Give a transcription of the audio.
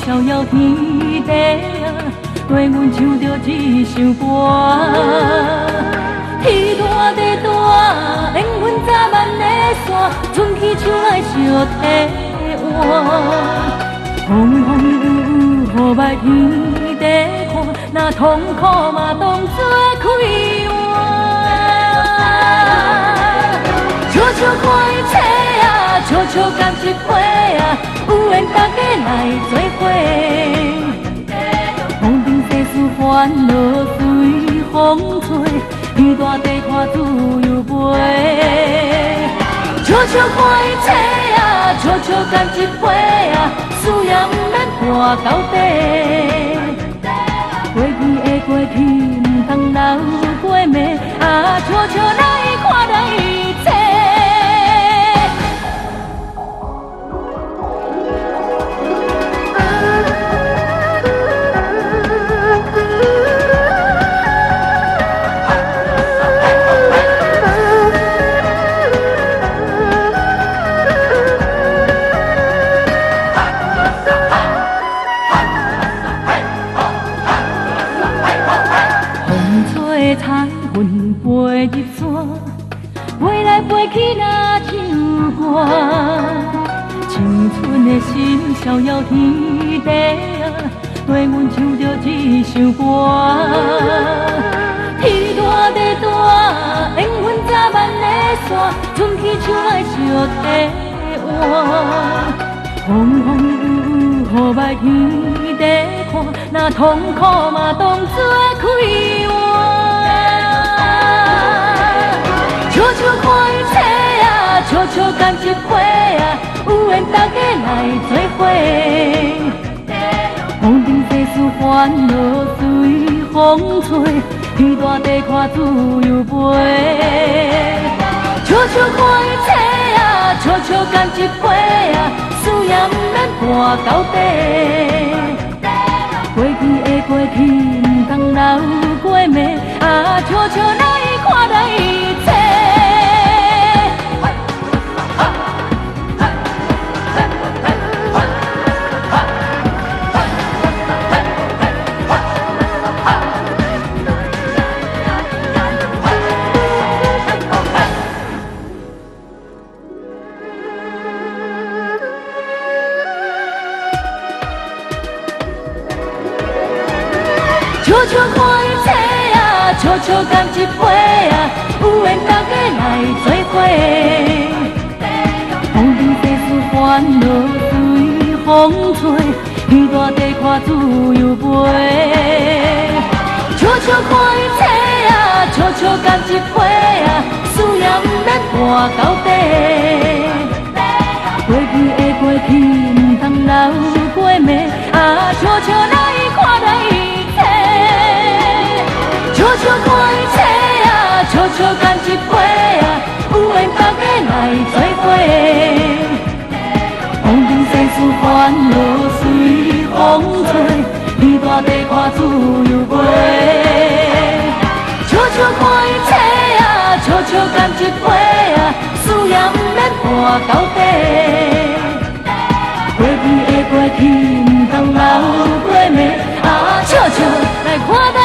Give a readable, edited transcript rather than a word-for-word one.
逍遥天地啊，对阮唱着这首歌。天大地大，缘分早万个线，春去秋来相替换。风风雨雨，雨霾天地看，若痛苦嘛当作开换。笑笑看伊切啊，笑笑甘一杯啊，有缘大家来做伙。风尘世事烦恼随风吹，天大地看自由飞。笑笑看伊切啊，笑笑甘一杯啊，事业不免拖到底。过去的过去，唔通留过暝啊，笑笑来看来一切。彩云飞入山，飞来飞去那唱歌。青春的心逍遥天地啊，对阮唱着这首歌。天大地大，缘分早万个线，春去秋来相替换。风风雨雨，雨霾天地看，若痛苦嘛当作开换。笑笑看伊切啊，笑笑甘一杯啊，有缘大家来做伙。风尘世事烦恼随风吹，天大地看自由飞。笑笑看伊切啊，笑笑甘一杯啊，事业不免拖到底。过去的过去，唔通留过暝啊，笑笑来看来一切。笑笑看伊切啊，笑笑甘一杯啊，有缘大家来做伙。风尘世事烦恼随风吹，天大地看自由飞。笑笑看伊切啊，笑笑甘一杯啊，事业不免拖到底。过去的过去，唔通留过暝啊，笑笑来看来一切。笑笑看伊切啊，笑笑甘一杯啊，有缘大家来做伙。风尘世事烦恼随风吹，天大地看自由飞。笑笑看伊切啊，笑笑甘一杯啊，事业不免拖到底。过去的过去，唔通留过暝啊，笑笑来看。